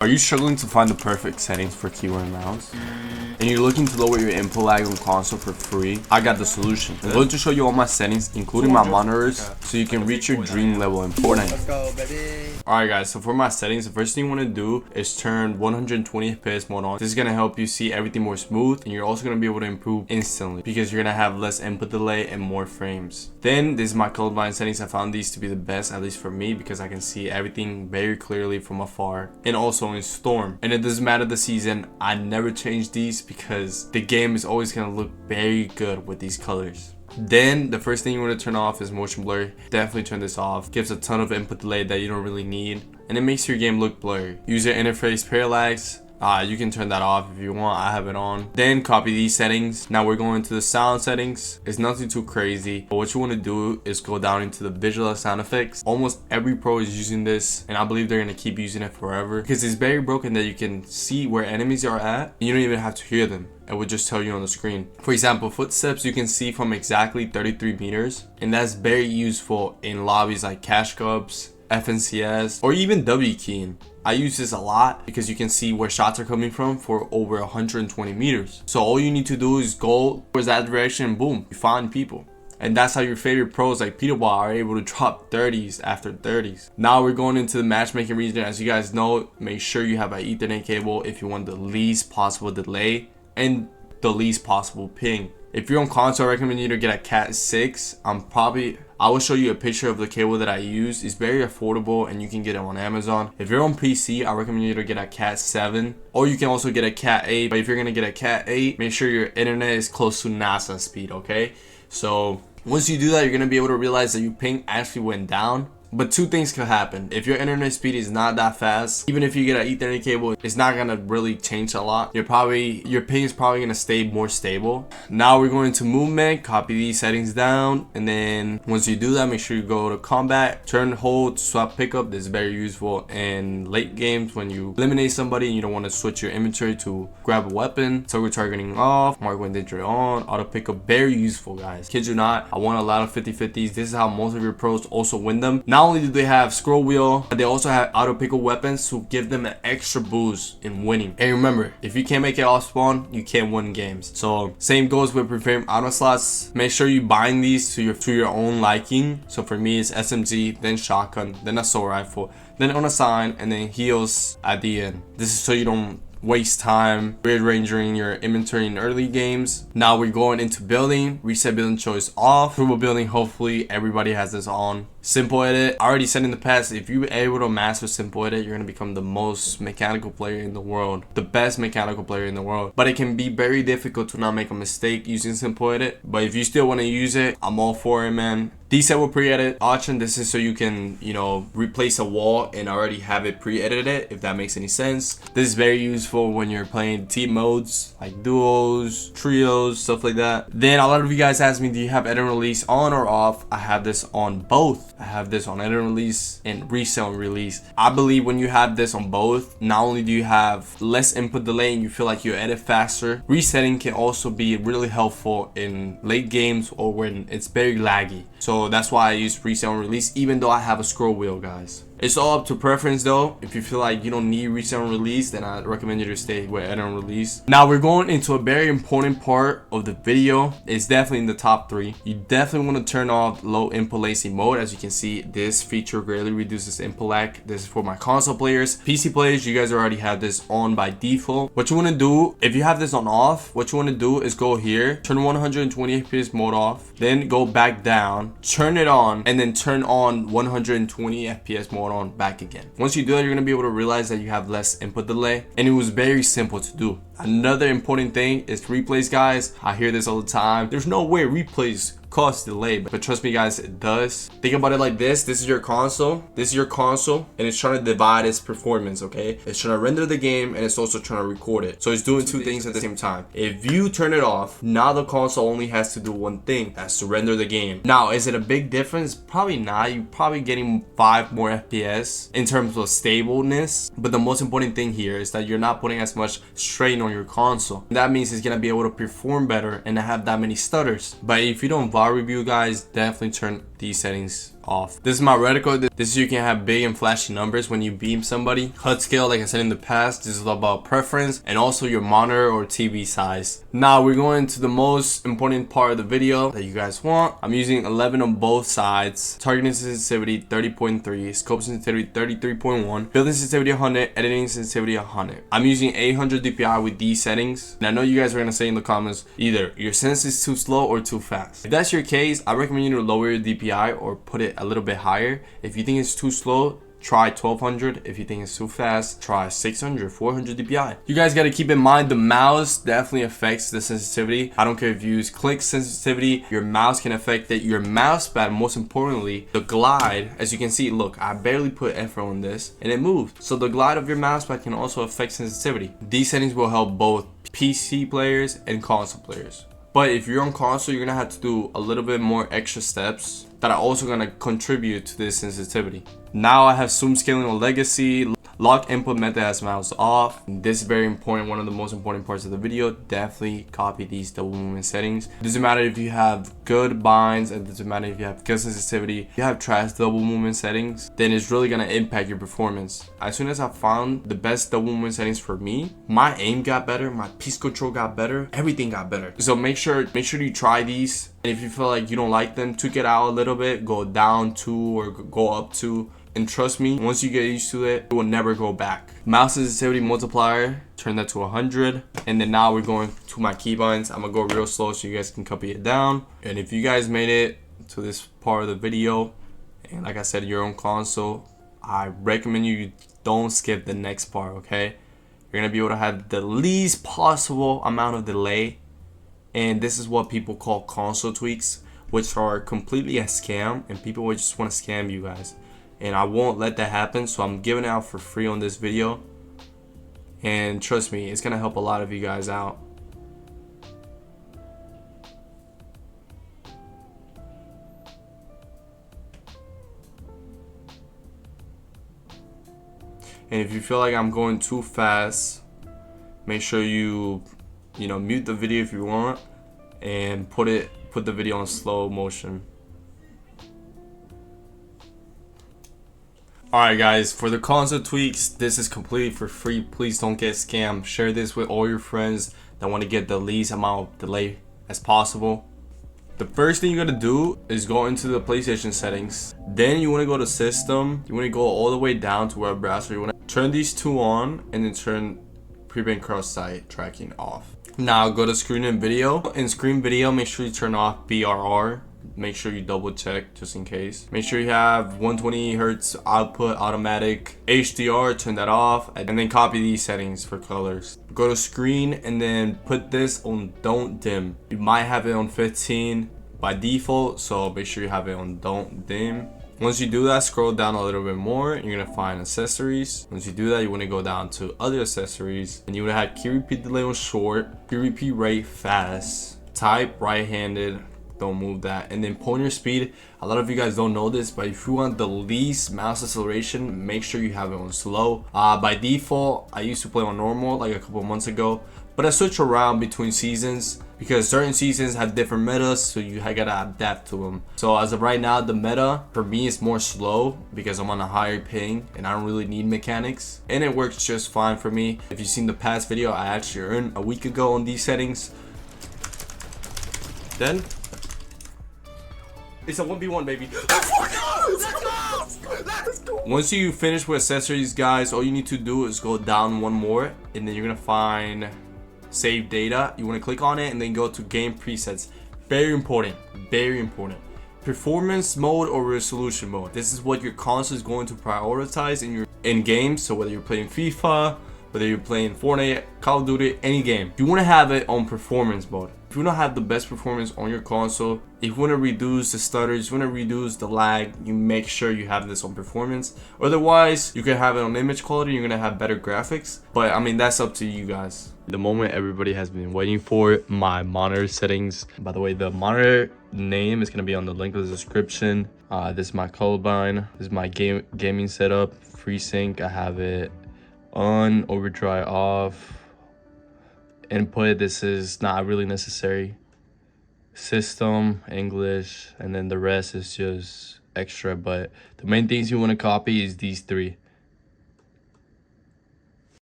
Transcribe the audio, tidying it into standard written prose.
Are you struggling to find the perfect settings for keyboard and mouse? And you're looking to lower your input lag on console for free? I got the solution. I'm going to show you all my settings, including my monitors, so you can reach your dream level in Fortnite. Let's go, baby. Alright guys, so for my settings, the first thing you want to do is turn 120 FPS mode on. This is going to help you see everything more smooth, and you're also going to be able to improve instantly because you're going to have less input delay and more frames. Then this is my colorblind settings. I found these to be the best, at least for me, because I can see everything very clearly from afar, and also in storm. And it doesn't matter the season, I never change these because the game is always going to look very good with these colors. Then the first thing you want to turn off is motion blur. Definitely turn this off. Gives a ton of input delay that you don't really need, and it makes your game look blurry. User interface parallax, you can turn that off if you want. I have it on. Then copy these settings. Now we're going to the sound settings. It's nothing too crazy, but what you want to do is go down into the visual sound effects. Almost every pro is using this, and I believe they're going to keep using it forever because it's very broken that you can see where enemies are at and you don't even have to hear them. It would just tell you on the screen. For example, footsteps you can see from exactly 33 meters, and that's very useful in lobbies like Cash Cups, FNCS, or even W keying. I use this a lot because you can see where shots are coming from for over 120 meters. So all you need to do is go towards that direction and boom, you find people. And that's how your favorite pros like Peterball are able to drop 30s after 30s. Now we're going into the matchmaking region. As you guys know, make sure you have an Ethernet cable if you want the least possible delay and the least possible ping. If you're on console, I recommend you to get a Cat 6. I will show you a picture of the cable that I use. It's very affordable and you can get it on Amazon. If you're on PC, I recommend you to get a Cat 7, or you can also get a Cat 8. But if you're gonna get a Cat 8, make sure your internet is close to NASA speed, okay? So once you do that, you're gonna be able to realize that your ping actually went down. But two things could happen. If your internet speed is not that fast, even if you get an Ethernet cable, it's not gonna really change a lot. Your ping is probably gonna stay more stable. Now we're going to movement. Copy these settings down, and then once you do that, make sure you go to combat, turn, hold, swap, pickup. This is very useful in late games when you eliminate somebody and you don't want to switch your inventory to grab a weapon. Toggle targeting off, mark when danger on, auto pickup. Very useful, guys. Kid you not, I won a lot of 50-50s. This is how most of your pros also win them. Not only do they have scroll wheel, but they also have auto pickup weapons to give them an extra boost in winning. And remember, if you can't make it off spawn, you can't win games. So same goes with preferred auto slots. Make sure you bind these to your own liking. So for me, it's SMG, then shotgun, then assault rifle, then unassign, and then heals at the end. This is so you don't waste time rearranging your inventory in early games. Now we're going into building. Reset building choice off. Turbo building, hopefully everybody has this on. Simple edit, I already said in the past, if you're able to master simple edit, you're going to become the most mechanical player in the world, the best mechanical player in the world. But it can be very difficult to not make a mistake using simple edit. But if you still want to use it, I'm all for it, man. Disable pre-edit option. This is so you can, replace a wall and already have it pre-edited, if that makes any sense. This is very useful when you're playing team modes like duos, trios, stuff like that. Then a lot of you guys ask me, do you have edit and release on or off? I have this on both. I have this on edit and release and resale and release. I believe when you have this on both, not only do you have less input delay and you feel like you edit faster, resetting can also be really helpful in late games or when it's very laggy. So that's why I use resale and release, even though I have a scroll wheel, guys. It's all up to preference though. If you feel like you don't need resale and release, then I recommend you to stay with edit and release. Now we're going into a very important part of the video. It's definitely in the top 3. You definitely want to turn off low input latency mode. As you can see, this feature greatly reduces input lag. This is for my console players. PC players, you guys already have this on by default. What you want to do, if you have this on off, what you want to do is go here, turn 120 FPS mode off, then go back down, turn it on, and then turn on 120 FPS mode on back again. Once you do that, you're gonna be able to realize that you have less input delay, and it was very simple to do. Another important thing is replays, guys. I hear this all the time. There's no way replays cause delay, but trust me guys, it does. Think about it like this. This is your console, and it's trying to divide its performance, okay? It's trying to render the game and it's also trying to record it. So it's doing two things at the same time. If you turn it off, now the console only has to do one thing, that's to render the game. Now, is it a big difference? Probably not. You're probably getting 5 more FPS in terms of stableness, but the most important thing here is that you're not putting as much strain on your console. That means it's gonna be able to perform better and not have that many stutters. But if you don't VAR review, guys, definitely turn these settings off. This is my reticle. This is you can have big and flashy numbers when you beam somebody. HUD scale, like I said in the past, this is all about preference and also your monitor or TV size. Now we're going to the most important part of the video that you guys want. I'm using 11 on both sides. Targeting sensitivity 30.3, scope sensitivity 33.1, building sensitivity 100, editing sensitivity 100. I'm using 800 DPI with these settings. And I know you guys are gonna say in the comments either your sense is too slow or too fast. If that's your case, I recommend you to lower your DPI or put it a little bit higher. If you think it's too slow, try 1200. If you think it's too fast, try 600, 400 DPI. You guys got to keep in mind the mouse definitely affects the sensitivity. I don't care if you use click sensitivity, your mouse can affect it. Your mouse pad, most importantly, the glide, as you can see, look, I barely put effort on this and it moved. So the glide of your mouse pad can also affect sensitivity. These settings will help both PC players and console players. But if you're on console, you're gonna have to do a little bit more extra steps that are also gonna contribute to this sensitivity. Now I have zoom scaling on legacy. Lock input method as mouse off. This is very important, one of the most important parts of the video. Definitely copy these double movement settings. It doesn't matter if you have good binds, it doesn't matter if you have good sensitivity. If you have trash double movement settings, then it's really gonna impact your performance. As soon as I found the best double movement settings for me, my aim got better, my piece control got better, everything got better. So make sure you try these. And if you feel like you don't like them, tweak it out a little bit, go down 2 or go up 2. And trust me, once you get used to it, it will never go back. Mouse sensitivity multiplier, turn that to 100. And then now we're going to my keybinds. I'm gonna go real slow so you guys can copy it down. And if you guys made it to this part of the video, and like I said, your own console, I recommend you don't skip the next part, okay? You're gonna be able to have the least possible amount of delay. And this is what people call console tweaks, which are completely a scam, and people will just want to scam you guys. And I won't let that happen, so I'm giving it out for free on this video. And trust me, it's gonna help a lot of you guys out. And if you feel like I'm going too fast, make sure you mute the video if you want and put the video on slow motion. Alright guys, for the console tweaks, this is completely for free. Please don't get scammed. Share this with all your friends that want to get the least amount of delay as possible. The first thing you're going to do is go into the PlayStation settings. Then you want to go to system. You want to go all the way down to web browser. You want to turn these two on and then turn prevent cross-site tracking off. Now go to screen and video. In screen video, make sure you turn off BRR. Make sure you double check just in case. Make sure you have 120 hertz output automatic. HDR, turn that off, and then copy these settings for colors. Go to screen and then put this on don't dim. You might have it on 15 by default, so make sure you have it on don't dim. Once you do that, scroll down a little bit more. You're gonna find accessories. Once you do that, you want to go down to other accessories, and you want to have key repeat delay on short, key repeat rate fast, type right-handed. Don't move that, and then pointer speed. A lot of you guys don't know this, but if you want the least mouse acceleration, make sure you have it on slow. By default, I used to play on normal like a couple months ago, but I switch around between seasons because certain seasons have different metas, so you gotta adapt to them. So as of right now, the meta for me is more slow because I'm on a higher ping and I don't really need mechanics, and it works just fine for me. If you've seen the past video, I actually earned a week ago on these settings. Then it's a 1v1, baby. Let's go. Once you finish with accessories, guys, all you need to do is go down one more, and then you're gonna find save data. You want to click on it and then go to game presets. Very important, very important. Performance mode or resolution mode. This is what your console is going to prioritize in games. So whether you're playing FIFA, whether you're playing Fortnite, Call of Duty, any game, you want to have it on performance mode. If you want to have the best performance on your console, if you want to reduce the stutters, you want to reduce the lag, you make sure you have this on performance. Otherwise, you can have it on image quality, you're going to have better graphics. But I mean, that's up to you guys. The moment everybody has been waiting for, my monitor settings. By the way, the monitor name is going to be on the link in the description. This is my colorblind. This is my gaming setup. FreeSync, I have it on, overdrive off. Input, this is not really necessary. System, English, and then the rest is just extra, but the main things you want to copy is these three.